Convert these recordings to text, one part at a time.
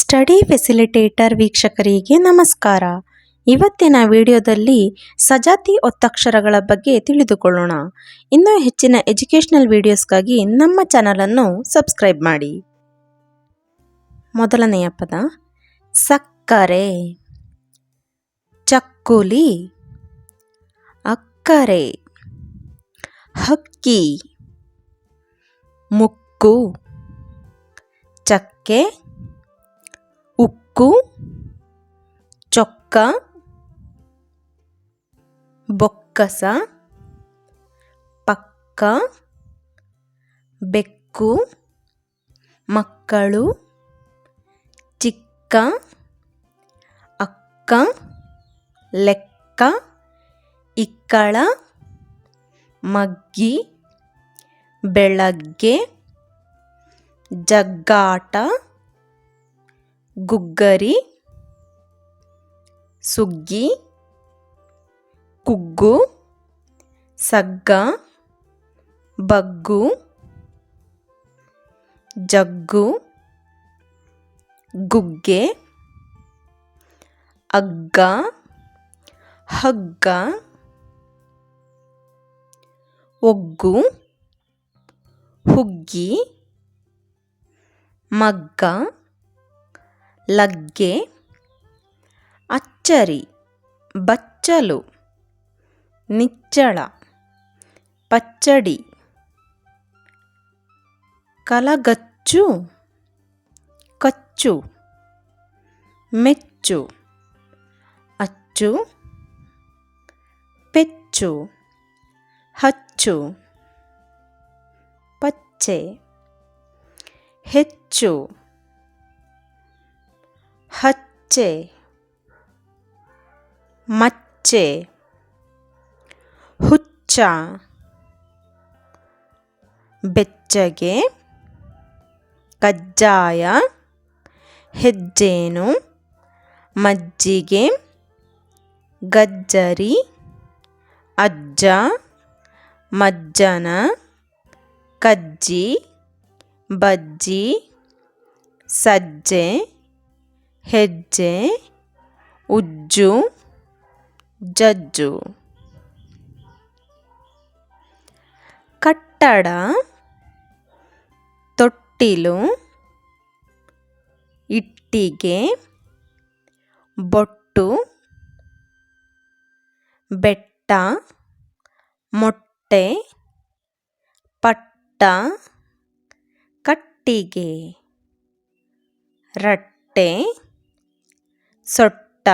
Study facilitator ವೀಕ್ಷಕರಿಗೆ ನಮಸ್ಕಾರ. ಇವತ್ತಿನ ವಿಡಿಯೋದಲ್ಲಿ ಸಜಾತಿ ಒತ್ತಕ್ಷರಗಳ ಬಗ್ಗೆ ತಿಳಿದುಕೊಳ್ಳೋಣ. ಇನ್ನೂ ಹೆಚ್ಚಿನ ಎಜುಕೇಷನಲ್ ವಿಡಿಯೋಸ್ಗಾಗಿ ನಮ್ಮ ಚಾನಲನ್ನು ಸಬ್ಸ್ಕ್ರೈಬ್ ಮಾಡಿ. ಮೊದಲನೆಯ ಪದ ಸಕ್ಕರೆ, ಚಕ್ಕುಲಿ, ಅಕ್ಕರೆ, ಹಕ್ಕಿ, ಮುಕ್ಕು, ಚಕ್ಕೆ, ಉಕ್ಕು, ಚೊಕ್ಕ, ಬೊಕ್ಕಸ, ಪಕ್ಕ, ಬೆಕ್ಕು, ಮಕ್ಕಳು, ಚಿಕ್ಕ, ಅಕ್ಕ, ಲೆಕ್ಕ, ಇಕ್ಕಳ, ಮಗ್ಗಿ, ಬೆಳಗ್ಗೆ, ಜಗ್ಗಾಟ, ಗುಗ್ಗರಿ, ಸುಗ್ಗಿ, ಕುಗ್ಗು, ಸಗ್ಗ, ಬಗ್ಗು, ಜಗ್ಗು, ಗುಗ್ಗೆ, ಅಗ್ಗ, ಹಗ್ಗ, ಒಗ್ಗು, ಹುಗ್ಗಿ, ಮಗ್ಗ, ಲಗ್ಗೆ, ಅಚ್ಚರಿ, ಬಚ್ಚಲು, ನಿಚ್ಚಳ, ಪಚ್ಚಡಿ, ಕಲಗಚ್ಚು, ಕಚ್ಚು, ಮೆಚ್ಚು, ಅಚ್ಚು, ಪೆಚ್ಚು, ಹಚ್ಚು, ಪಚ್ಚೆ, ಹೆಚ್ಚು, ಹಚ್ಚೆ, ಮಚ್ಚೆ, ಹುಚ್ಚ, ಬೆಚ್ಚಗೆ, ಕಜ್ಜಾಯ, ಹೆಜ್ಜೇನು, ಮಜ್ಜಿಗೆ, ಗಜ್ಜರಿ, ಅಜ್ಜ, ಮಜ್ಜನ, ಕಜ್ಜಿ, ಬಜ್ಜಿ, ಸಜ್ಜೆ, ಹೆಜ್ಜೆ, ಉಜ್ಜು, ಜಜ್ಜು. ಕಟ್ಟಡ, ತೊಟ್ಟಿಲು, ಇಟ್ಟಿಗೆ, ಬೊಟ್ಟು, ಬೆಟ್ಟ, ಮೊಟ್ಟೆ, ಪಟ್ಟ, ಕಟ್ಟಿಗೆ, ರಟ್ಟೆ, ಸೊಟ್ಟ,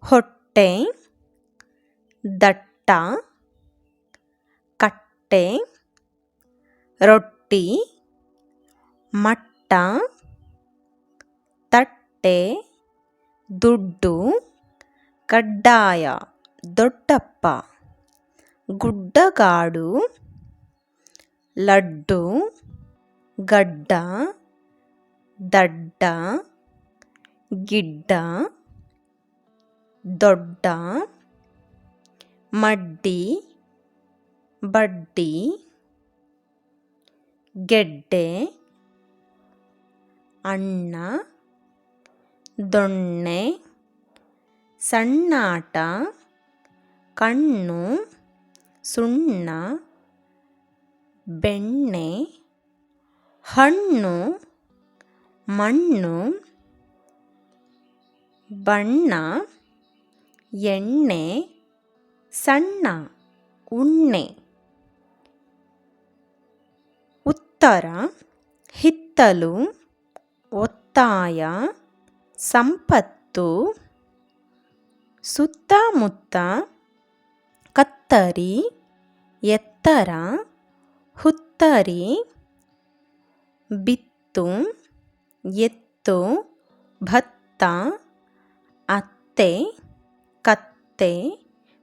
ಹೊಟ್ಟೆ, ದಟ್ಟ, ಕಟ್ಟೆ, ರೊಟ್ಟಿ, ಮಟ್ಟ, ತಟ್ಟೆ, ದುಡ್ಡು, ಕಡ್ಡಾಯ, ದೊಡ್ಡಪ್ಪ, ಗುಡ್ಡಗಾಡು, ಲಡ್ಡು, ಗಡ್ಡ, ದಡ್ಡ, ಗಿಡ್ಡ, ದೊಡ್ಡ, ಮಡ್ಡಿ, ಬಡ್ಡಿ, ಗೆಡ್ಡೆ, ಅಣ್ಣ, ದೊಣ್ಣೆ, ಸಣ್ಣಾಟ, ಕಣ್ಣು, ಸುಣ್ಣ, ಬೆಣ್ಣೆ, ಹಣ್ಣು, ಮಣ್ಣು, ಬಣ್ಣ, ಎಣ್ಣೆ, ಸಣ್ಣ, ಉಣ್ಣೆ, ಉತ್ತರ, ಹಿತ್ತಲು, ಒತ್ತಾಯ, ಸಂಪತ್ತು, ಸುತ್ತಮುತ್ತ, ಕತ್ತರಿ, ಎತ್ತರ, ಹುತ್ತರಿ, ಬಿತ್ತು, ಎತ್ತು, ಭತ್ತ, ಅತ್ತೆ, ಕತ್ತೆ,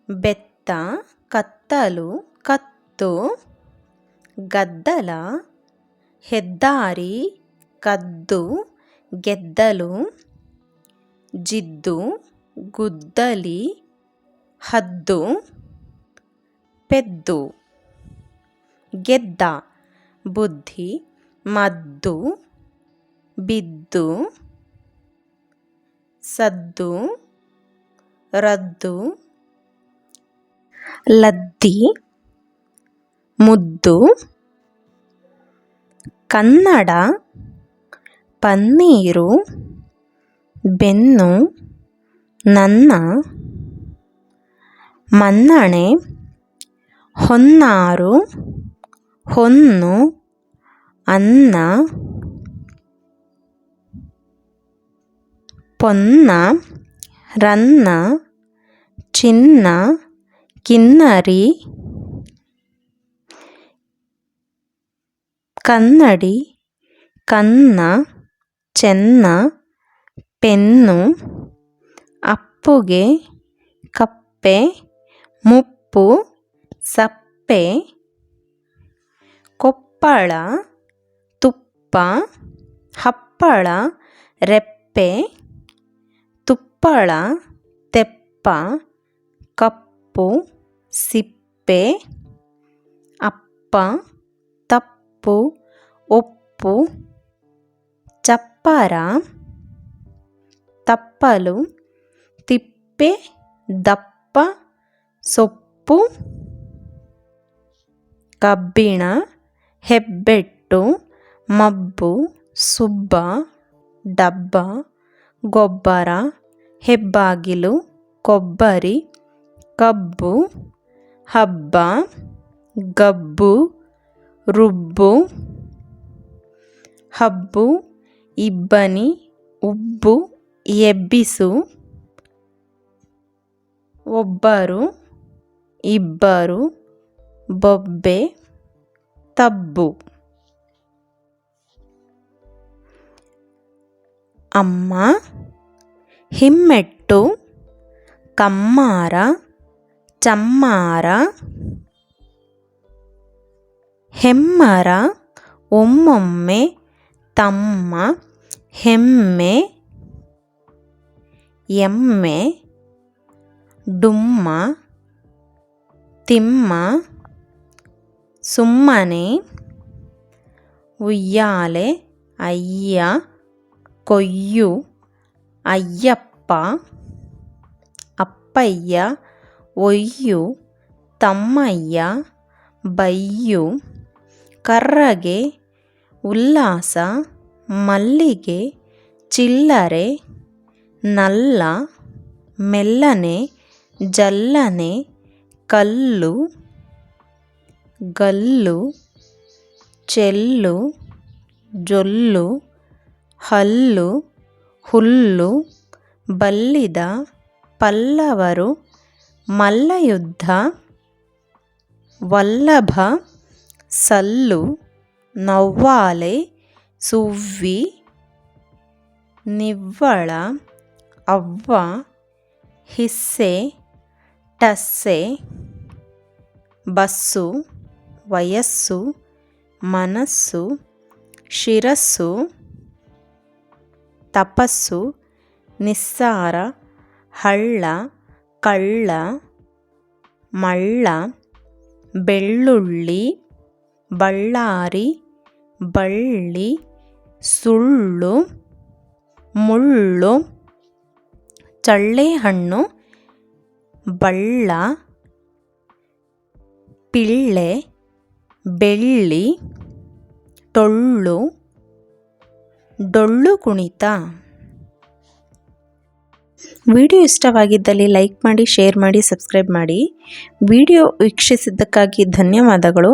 ಬೆತ್ತ, ಕತ್ತಲು, ಕತ್ತು, ಗದ್ದಲ, ಹೆದ್ದಾರಿ, ಕದ್ದು, ಗೆದ್ದಲು, ಜಿದ್ದು, ಗುದ್ದಲಿ, ಹದ್ದು, ಪೆದ್ದು, ಗೆದ್ದ, ಬುದ್ಧಿ, ಮದ್ದು, ಬಿದ್ದು ಸದ್ದು ರದ್ದು ಲದ್ದಿ ಮುದ್ದು ಕನ್ನಡ ಪನ್ನೀರು ಬೆನ್ನು ನನ್ನ ಮನ್ನಣೆ ಹೊನ್ನಾರು ಹೊನ್ನು ಅನ್ನ ಪೊನ್ನ ರನ್ನ ಚಿನ್ನ ಕಿನ್ನರಿ ಕನ್ನಡಿ ಕನ್ನ ಚೆನ್ನ ಪೆನ್ನು ಅಪ್ಪುಗೆ ಕಪ್ಪೆ ಮುಪ್ಪು ಸಪ್ಪೆ ಕೊಪ್ಪಳ ತುಪ್ಪ ಹಪ್ಪಳ ರೆಪ್ಪೆ ತುಪ್ಪಳ ತೆಪ್ಪ ಕಪ್ಪು ಸಿಪ್ಪೆ ಅಪ್ಪ ತಪ್ಪು ಒಪ್ಪು ಚಪ್ಪರ ತಪ್ಪಲು ತಿಪ್ಪೆ ದಪ್ಪ ಸೊಪ್ಪು ಕಬ್ಬಿಣ ಹೆಬ್ಬೆಟ್ಟು ಮಬ್ಬು ಸುಬ್ಬ ಡಬ್ಬ ಗೊಬ್ಬರ ಹೆಬ್ಬಾಗಿಲು ಕೊಬ್ಬರಿ ಕಬ್ಬು ಹಬ್ಬ ಗಬ್ಬು ರುಬ್ಬು ಹಬ್ಬು ಇಬ್ಬನಿ ಉಬ್ಬು ಎಬ್ಬಿಸು ಒಬ್ಬರು ಇಬ್ಬರು ಬೊಬ್ಬೆ ತಬ್ಬು ಅಮ್ಮ ಹಿಮ್ಮೆಟ್ಟು ಕಮ್ಮಾರ ಚಮ್ಮಾರ ಹೆಮ್ಮರ ಒಮ್ಮೊಮ್ಮೆ ತಮ್ಮ ಹೆಮ್ಮೆ ಎಮ್ಮೆ ಡುಮ್ಮ ತಿಮ್ಮ ಸುಮ್ಮನೆ ಉಯ್ಯಾಲೆ ಅಯ್ಯ ಕೊಯ್ಯು ಅಯ್ಯಪ್ಪ ಅಪ್ಪಯ್ಯ ಒಯ್ಯು ತಮ್ಮಯ್ಯ ಬಯ್ಯು ಕರ್ರಗೆ ಉಲ್ಲಾಸ ಮಲ್ಲಿಗೆ ಚಿಲ್ಲರೆ ನಲ್ಲ ಮೆಲ್ಲನೆ ಜಲ್ಲನೆ ಕಲ್ಲು ಗಲ್ಲು ಚೆಲ್ಲು ಜೊಲ್ಲು ಹಲ್ಲು ಹುಲ್ಲು ಬಲ್ಲಿದ ಪಲ್ಲವರು ಮಲ್ಲಯುದ್ಧ ವಲ್ಲಭ ಸಲ್ಲು ನವ್ವಾಲೆ ಸುವ್ವಿ ನಿವ್ವಳ ಅವ್ವ ಹಿಸ್ಸೆ ಟಸ್ಸೆ ಬಸ್ಸು ವಯಸ್ಸು ಮನಸ್ಸು ಶಿರಸ್ಸು ತಪಸ್ಸು ನಿಸ್ಸಾರ ಹಳ್ಳ ಕಳ್ಳ ಮಳ್ಳ ಬೆಳ್ಳುಳ್ಳಿ ಬಳ್ಳಾರಿ ಬಳ್ಳಿ ಸುಳ್ಳು ಮುಳ್ಳು ಚಳ್ಳೆಹಣ್ಣು ಬಳ್ಳ ಪಿಳ್ಳೆ ಬೆಳ್ಳಿ ಟೊಳ್ಳು ಡೊಳ್ಳು ಕುಣಿತ. ವಿಡಿಯೋ ಇಷ್ಟವಾಗಿದ್ದಲ್ಲಿ ಲೈಕ್ ಮಾಡಿ, ಶೇರ್ ಮಾಡಿ, ಸಬ್ಸ್ಕ್ರೈಬ್ ಮಾಡಿ. ವಿಡಿಯೋ ವೀಕ್ಷಿಸಿದ್ದಕ್ಕಾಗಿ ಧನ್ಯವಾದಗಳು.